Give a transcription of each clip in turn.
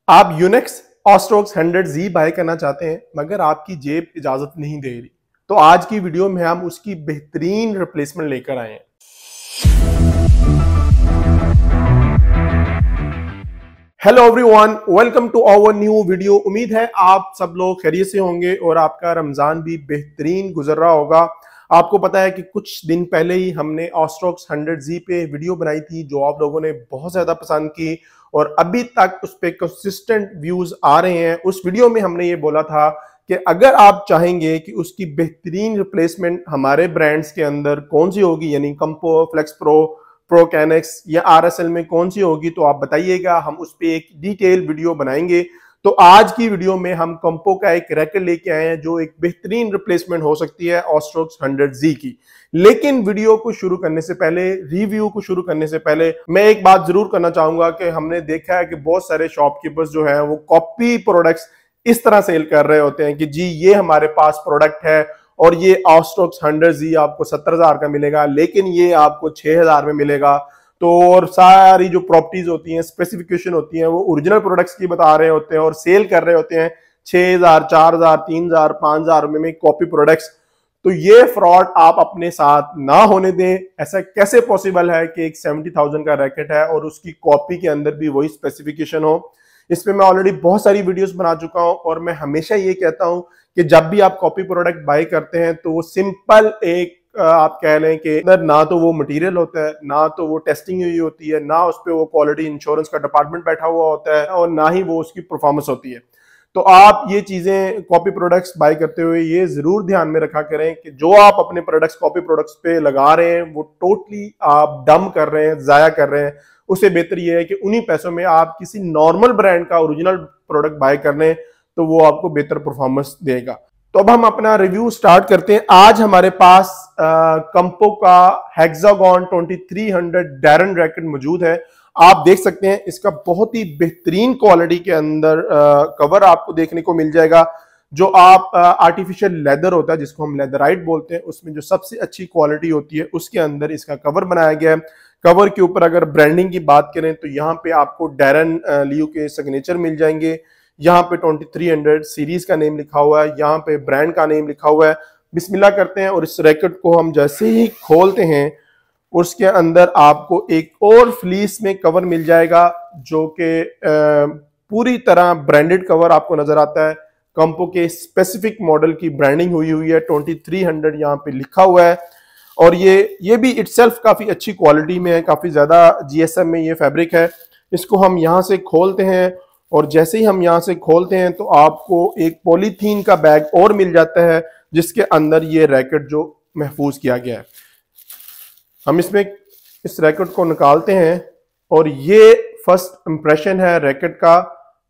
आप Unix ऑस्ट्रोक्स 100Z bye करना चाहते हैं मगर आपकी जेब इजाजत नहीं दे रही, तो आज की वीडियो में हम उसकी बेहतरीन रिप्लेसमेंट लेकर आए हैं। Hello everyone, welcome to our new video. उम्मीद है आप सब लोग खैरियत से होंगे और आपका रमजान भी बेहतरीन गुजर रहा होगा। आपको पता है कि कुछ दिन पहले ही हमने ऑस्ट्रोक्स 100Z पे वीडियो बनाई थी जो आप लोगों ने बहुत ज्यादा पसंद की और अभी तक उस पर कंसिस्टेंट व्यूज आ रहे हैं। उस वीडियो में हमने ये बोला था कि अगर आप चाहेंगे कि उसकी बेहतरीन रिप्लेसमेंट हमारे ब्रांड्स के अंदर कौन सी होगी, यानी कंपो, फ्लेक्स प्रो, प्रोकैनेक्स या आरएसएल में कौन सी होगी, तो आप बताइएगा, हम उस पर एक डिटेल वीडियो बनाएंगे। तो आज की वीडियो में हम कंपो का एक रैकेट लेके आए हैं जो एक बेहतरीन रिप्लेसमेंट हो सकती है ऑस्ट्रोक्स 100Z की। लेकिन वीडियो को शुरू करने से पहले, रिव्यू को शुरू करने से पहले मैं एक बात जरूर करना चाहूंगा कि हमने देखा है कि बहुत सारे शॉपकीपर्स जो है वो कॉपी प्रोडक्ट्स इस तरह सेल कर रहे होते हैं कि जी ये हमारे पास प्रोडक्ट है और ये ऑस्ट्रोक्स 100Z आपको 70,000 का मिलेगा, लेकिन ये आपको 6,000 में मिलेगा। तो और सारी जो प्रॉपर्टीज होती हैं, स्पेसिफिकेशन होती हैं, वो ओरिजिनल प्रोडक्ट्स की बता रहे होते हैं और सेल कर रहे होते हैं 6,000, 4,000, 3,000, 5,000 में कॉपी प्रोडक्ट्स। तो ये फ्रॉड आप अपने साथ ना होने दें। ऐसा कैसे पॉसिबल है कि एक 70,000 का रैकेट है और उसकी कॉपी के अंदर भी वही स्पेसिफिकेशन हो। इस पे मैं ऑलरेडी बहुत सारी वीडियोस बना चुका हूं और मैं हमेशा ये कहता हूं कि जब भी आप कॉपी प्रोडक्ट बाय करते हैं तो वो सिंपल एक आप कह लें कि ना तो वो मटेरियल होता है, ना तो वो टेस्टिंग हुई होती है, ना उस पर वो क्वालिटी इंश्योरेंस का डिपार्टमेंट बैठा हुआ होता है और ना ही वो उसकी परफॉर्मेंस होती है। तो आप ये चीजें कॉपी प्रोडक्ट्स बाय करते हुए ये जरूर ध्यान में रखा करें कि जो आप अपने प्रोडक्ट्स कॉपी प्रोडक्ट्स पे लगा रहे हैं वो टोटली आप डम कर रहे हैं, जाया कर रहे हैं। उससे बेहतर ये है कि उन्हीं पैसों में आप किसी नॉर्मल ब्रांड का ओरिजिनल प्रोडक्ट बाय कर लें, तो वो आपको बेहतर परफॉर्मेंस देगा। तो अब हम अपना रिव्यू स्टार्ट करते हैं। आज हमारे पास कंपो का हेक्सागॉन 2300 डैरन रैकेट मौजूद है। आप देख सकते हैं इसका बहुत ही बेहतरीन क्वालिटी के अंदर कवर आपको देखने को मिल जाएगा। जो आप आर्टिफिशियल लेदर होता है जिसको हम लेदराइट बोलते हैं, उसमें जो सबसे अच्छी क्वालिटी होती है उसके अंदर इसका कवर बनाया गया है। कवर के ऊपर अगर ब्रांडिंग की बात करें तो यहाँ पे आपको डैरन लियो के सिग्नेचर मिल जाएंगे। यहाँ पे 2300 सीरीज का नेम लिखा हुआ है, यहाँ पे ब्रांड का नेम लिखा हुआ है। बिस्मिल्लाह करते हैं और इस रैकेट को हम जैसे ही खोलते हैं उसके अंदर आपको एक और फ्लीस में कवर मिल जाएगा जो कि पूरी तरह ब्रांडेड कवर आपको नजर आता है। कंपो के स्पेसिफिक मॉडल की ब्रांडिंग हुई है, 2300 यहाँ पे लिखा हुआ है। और ये भी इटसेल्फ काफी अच्छी क्वालिटी में है, काफी ज्यादा जीएसएम में ये फैब्रिक है। इसको हम यहाँ से खोलते हैं और जैसे ही हम यहाँ से खोलते हैं तो आपको एक पॉलीथीन का बैग और मिल जाता है जिसके अंदर ये रैकेट जो महफूज किया गया है। हम इसमें इस रैकेट को निकालते हैं और ये फर्स्ट इंप्रेशन है रैकेट का।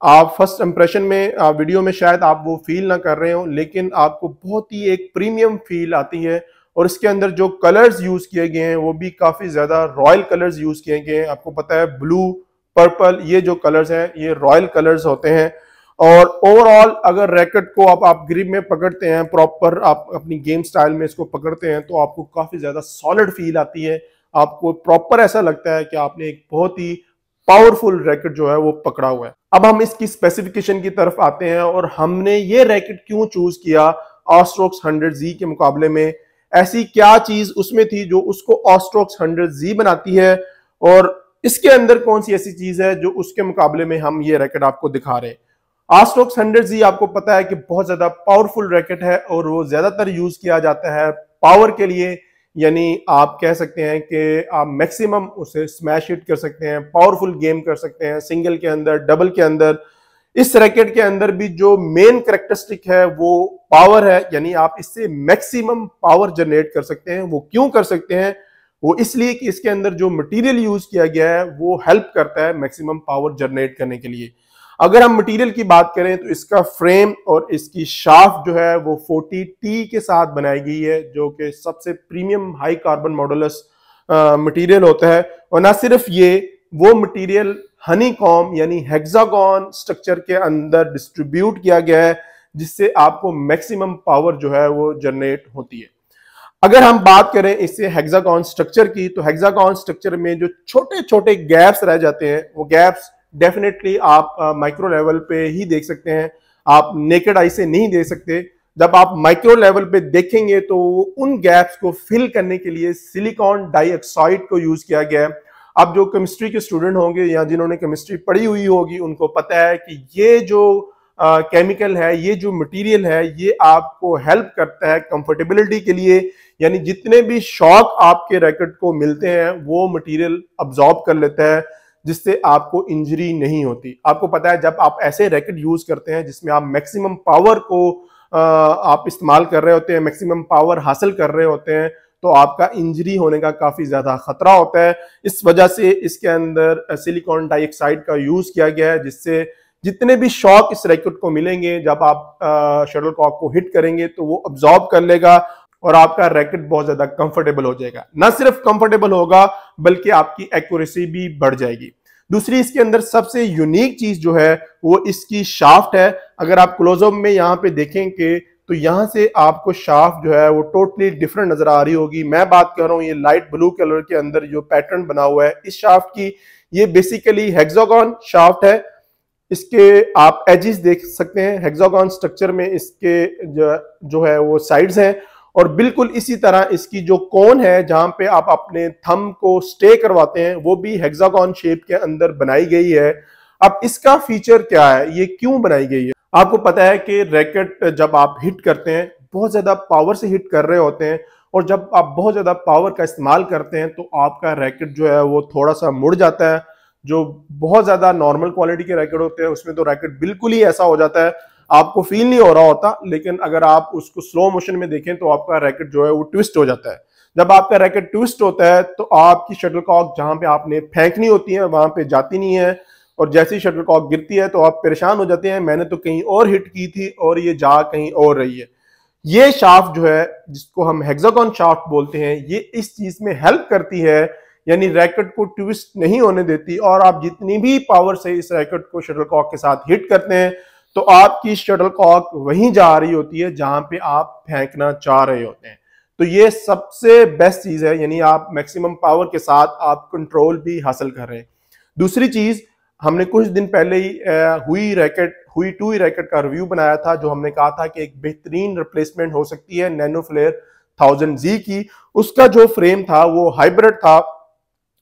आप फर्स्ट इंप्रेशन में वीडियो में शायद आप वो फील ना कर रहे हो, लेकिन आपको बहुत ही एक प्रीमियम फील आती है। और इसके अंदर जो कलर्स यूज किए गए हैं वो भी काफी ज्यादा रॉयल कलर्स यूज किए गए हैं। आपको पता है ब्लू, पर्पल, ये जो कलर्स हैं ये रॉयल कलर्स होते हैं। और ओवरऑल अगर रैकेट को आप ग्रिप में पकड़ते हैं, प्रॉपर आप अपनी गेम स्टाइल में इसको पकड़ते हैं तो आपको काफी ज्यादा सॉलिड फील आती है। आपको प्रॉपर ऐसा लगता है कि आपने एक बहुत ही पावरफुल रैकेट जो है वो पकड़ा हुआ है। अब हम इसकी स्पेसिफिकेशन की तरफ आते हैं और हमने ये रैकेट क्यों चूज किया ऑस्ट्रोक्स 100Z के मुकाबले में। ऐसी क्या चीज उसमें थी जो उसको ऑस्ट्रोक्स 100Z बनाती है और इसके अंदर कौन सी ऐसी चीज है जो उसके मुकाबले में हम ये रैकेट आपको दिखा रहे हैं। ऑस्ट्रोक्स 100Z आपको पता है कि बहुत ज्यादा पावरफुल रैकेट है और वो ज्यादातर यूज किया जाता है पावर के लिए, यानी आप कह सकते हैं कि आप मैक्सिमम उसे स्मैश हिट कर सकते हैं, पावरफुल गेम कर सकते हैं, सिंगल के अंदर, डबल के अंदर। इस रैकेट के अंदर भी जो मेन कैरेक्टरिस्टिक है वो पावर है, यानी आप इससे मैक्सिमम पावर जनरेट कर सकते हैं। वो क्यों कर सकते हैं? वो इसलिए कि इसके अंदर जो मटेरियल यूज किया गया है वो हेल्प करता है मैक्सिमम पावर जनरेट करने के लिए। अगर हम मटेरियल की बात करें तो इसका फ्रेम और इसकी शाफ्ट जो है वो 40T के साथ बनाई गई है जो कि सबसे premium high carbon modulus material होता है। और ना सिर्फ ये, वो मटेरियल हनीकॉम्ब यानी हेक्सागॉन स्ट्रक्चर के अंदर डिस्ट्रीब्यूट किया गया है जिससे आपको मैक्सिमम पावर जो है वो जनरेट होती है। अगर हम बात करें इससे हेक्सागॉन स्ट्रक्चर की, तो हेक्सागॉन स्ट्रक्चर में जो छोटे छोटे गैप्स रह जाते हैं वो गैप्स डेफिनेटली आप माइक्रो लेवल पे ही देख सकते हैं, आप नेकेड आई से नहीं देख सकते। जब आप माइक्रो लेवल पे देखेंगे तो उन गैप्स को फिल करने के लिए सिलिकॉन डाइऑक्साइड को यूज किया गया है। अब जो केमिस्ट्री के स्टूडेंट होंगे या जिन्होंने केमिस्ट्री पढ़ी हुई होगी उनको पता है कि ये जो केमिकल है, ये जो मटेरियल है, ये आपको हेल्प करता है कंफर्टेबिलिटी के लिए, यानी जितने भी शॉक आपके रैकेट को मिलते हैं वो मटेरियल अब्जॉर्ब कर लेता है, जिससे आपको इंजरी नहीं होती। आपको पता है जब आप ऐसे रैकेट यूज करते हैं जिसमें आप मैक्सिमम पावर को आप इस्तेमाल कर रहे होते हैं, मैक्सिमम पावर हासिल कर रहे होते हैं, तो आपका इंजरी होने का काफी ज्यादा खतरा होता है। इस वजह से इसके अंदर सिलिकॉन डाइऑक्साइड का यूज किया गया है, जिससे जितने भी शॉक इस रैकेट को मिलेंगे जब आप शटलकॉक को हिट करेंगे तो वो अब्जॉर्ब कर लेगा और आपका रैकेट बहुत ज्यादा कंफर्टेबल हो जाएगा। ना सिर्फ कंफर्टेबल होगा बल्कि आपकी एक्यूरेसी भी बढ़ जाएगी। दूसरी इसके अंदर सबसे यूनिक चीज जो है वो इसकी शाफ्ट है। अगर आप क्लोजअप में यहाँ पे देखेंगे तो यहाँ से आपको शाफ्ट जो है वो टोटली डिफरेंट नजर आ रही होगी। मैं बात कर रहा हूँ ये लाइट ब्लू कलर के अंदर जो पैटर्न बना हुआ है इस शाफ्ट की, ये बेसिकली हेक्सागोन शाफ्ट है। इसके आप एजेस देख सकते हैं, हेक्सागोन स्ट्रक्चर में इसके जो है वो साइड्स हैं, और बिल्कुल इसी तरह इसकी जो कोन है जहां पे आप अपने थंब को स्टे करवाते हैं वो भी हेक्सागोन शेप के अंदर बनाई गई है। अब इसका फीचर क्या है, ये क्यों बनाई गई है? आपको पता है कि रैकेट जब आप हिट करते हैं बहुत ज्यादा पावर से हिट कर रहे होते हैं, और जब आप बहुत ज्यादा पावर का इस्तेमाल करते हैं तो आपका रैकेट जो है वो थोड़ा सा मुड़ जाता है। जो बहुत ज्यादा नॉर्मल क्वालिटी के रैकेट होते हैं उसमें तो रैकेट बिल्कुल ही ऐसा हो जाता है, आपको फील नहीं हो रहा होता, लेकिन अगर आप उसको स्लो मोशन में देखें तो आपका रैकेट जो है वो ट्विस्ट हो जाता है। जब आपका रैकेट ट्विस्ट होता है तो आपकी शटलकॉक जहां पे आपने फेंकनी होती है वहां पे जाती नहीं है, और जैसे ही शटलकॉक गिरती है तो आप परेशान हो जाते हैं, मैंने तो कहीं और हिट की थी और ये जा कहीं और रही है। ये शाफ्ट जो है जिसको हम हेक्सागोन शाफ्ट बोलते हैं, ये इस चीज में हेल्प करती है, यानी रैकेट को ट्विस्ट नहीं होने देती, और आप जितनी भी पावर से इस रैकेट को शटलकॉक के साथ हिट करते हैं तो आपकी शटलकॉक वहीं जा रही होती है जहां पे आप फेंकना चाह रहे होते हैं। तो ये सबसे बेस्ट चीज है, यानी आप मैक्सिमम पावर के साथ आप कंट्रोल भी हासिल कर रहे हैं। दूसरी चीज, हमने कुछ दिन पहले ही हुई टू रैकेट का रिव्यू बनाया था, जो हमने कहा था कि एक बेहतरीन रिप्लेसमेंट हो सकती है नैनो फ्लेयर 1000Z की। उसका जो फ्रेम था वो हाइब्रिड था।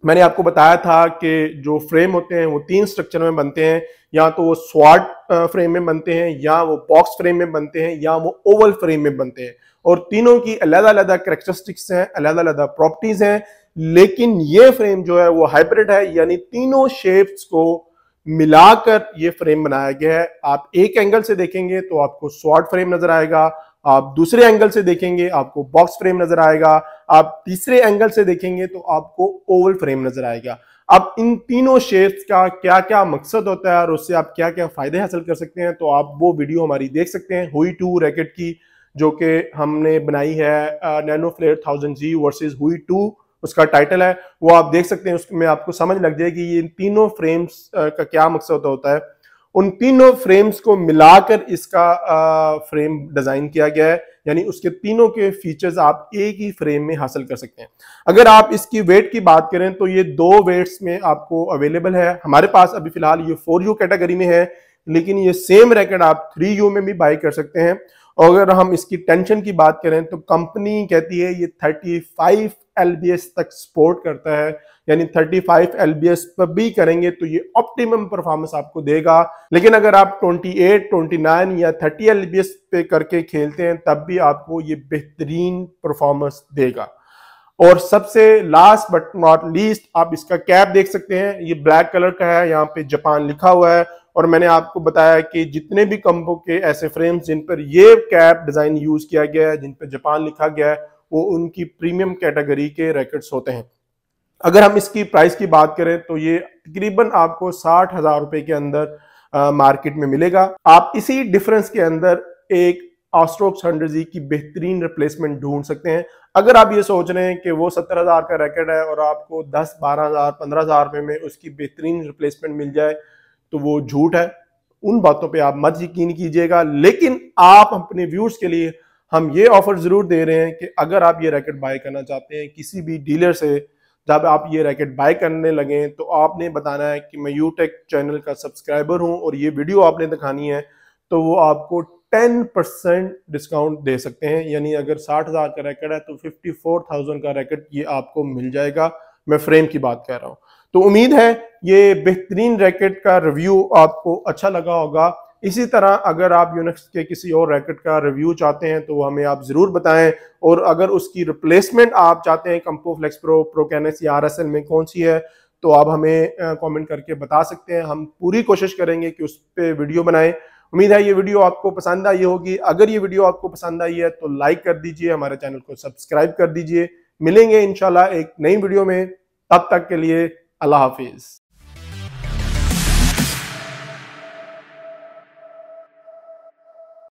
मैंने आपको बताया था कि जो फ्रेम होते हैं वो 3 स्ट्रक्चर में बनते हैं, या तो वो स्वाड फ्रेम में बनते हैं, या वो बॉक्स फ्रेम में बनते हैं, या वो ओवल फ्रेम में बनते हैं, और तीनों की अलग अलग कैरेक्टरिस्टिक्स हैं, अलग अलग प्रॉपर्टीज हैं। लेकिन ये फ्रेम जो है वो हाइब्रिड है, यानी तीनों शेप्स को मिलाकर ये फ्रेम बनाया गया है। आप एक एंगल से देखेंगे तो आपको स्वाड फ्रेम नजर आएगा, आप दूसरे एंगल से देखेंगे आपको बॉक्स फ्रेम नजर आएगा, आप तीसरे एंगल से देखेंगे तो आपको ओवल फ्रेम नजर आएगा। अब इन तीनों शेप्स का क्या क्या मकसद होता है और उससे आप क्या क्या फायदे हासिल कर सकते हैं, तो आप वो वीडियो हमारी देख सकते हैं हुई टू रैकेट की, जो कि हमने बनाई है नैनो फ्लेयर 1000Z वर्सेस हुई टू, उसका टाइटल है, वो आप देख सकते हैं। उसमें आपको समझ लग जाएगी ये इन तीनों फ्रेम्स का क्या मकसद होता है। उन तीनों फ्रेम्स को मिलाकर इसका फ्रेम डिजाइन किया गया है, यानी उसके तीनों के फीचर्स आप एक ही फ्रेम में हासिल कर सकते हैं। अगर आप इसकी वेट की बात करें तो ये 2 वेट्स में आपको अवेलेबल है। हमारे पास अभी फिलहाल ये 4U कैटेगरी में है, लेकिन ये सेम रैकेट आप 3U में भी बाय कर सकते हैं। और अगर हम इसकी टेंशन की बात करें तो कंपनी कहती है ये 35 LBS तक सपोर्ट करता है, यानी 35 LBS पर भी करेंगे तो ये ऑप्टिमम परफॉर्मेंस आपको देगा। लेकिन अगर आप 28, 29 या 30 LBS पे करके खेलते हैं तब भी आपको ये बेहतरीन परफॉर्मेंस देगा। और सबसे लास्ट बट नॉट लीस्ट, आप इसका कैप देख सकते हैं, ये ब्लैक कलर का है, यहाँ पे जापान लिखा हुआ है। और मैंने आपको बताया कि जितने भी कंपनी के ऐसे फ्रेम्स जिन पर ये कैप डिजाइन यूज किया गया है, जिन पर जापान लिखा गया है, वो उनकी प्रीमियम कैटेगरी के रैकेट्स होते हैं। अगर हम इसकी प्राइस की बात करें तो ये तकरीबन आपको 60,000 रुपए के अंदर मार्केट में मिलेगा। आप इसी डिफरेंस के अंदर एक ऑस्ट्रोक्स 100Z की बेहतरीन रिप्लेसमेंट ढूंढ सकते हैं। अगर आप ये सोच रहे हैं कि वो 70,000 का रैकेट है और आपको 10, 12,000, 15,000 रुपए में उसकी बेहतरीन रिप्लेसमेंट मिल जाए तो वो झूठ है। उन बातों पे आप मत यकीन कीजिएगा। लेकिन आप अपने व्यूअर्स के लिए हम ये ऑफर जरूर दे रहे हैं कि अगर आप ये रैकेट बाय करना चाहते हैं किसी भी डीलर से, जब आप ये रैकेट बाय करने लगे तो आपने बताना है कि मैं यूटेक चैनल का सब्सक्राइबर हूं और ये वीडियो आपने दिखानी है, तो वो आपको 10% डिस्काउंट दे सकते हैं। यानी अगर 60,000 का रैकेट है तो 54,000 का रैकेट ये आपको मिल जाएगा। मैं फ्रेम की बात कर रहा हूं। तो उम्मीद है ये बेहतरीन रैकेट का रिव्यू आपको अच्छा लगा होगा। इसी तरह अगर आप यूनिक्स के किसी और रैकेट का रिव्यू चाहते हैं तो हमें आप जरूर बताएं, और अगर उसकी रिप्लेसमेंट आप चाहते हैं कंपो फ्लेक्स प्रो, प्रोकैनस या आरएसएल में कौन सी है, तो आप हमें कमेंट करके बता सकते हैं। हम पूरी कोशिश करेंगे कि उस पर वीडियो बनाएं। उम्मीद है ये वीडियो आपको पसंद आई होगी। अगर ये वीडियो आपको पसंद आई है तो लाइक कर दीजिए, हमारे चैनल को सब्सक्राइब कर दीजिए। मिलेंगे इंशाल्लाह एक नई वीडियो में, तब तक के लिए अल्लाह हाफिज।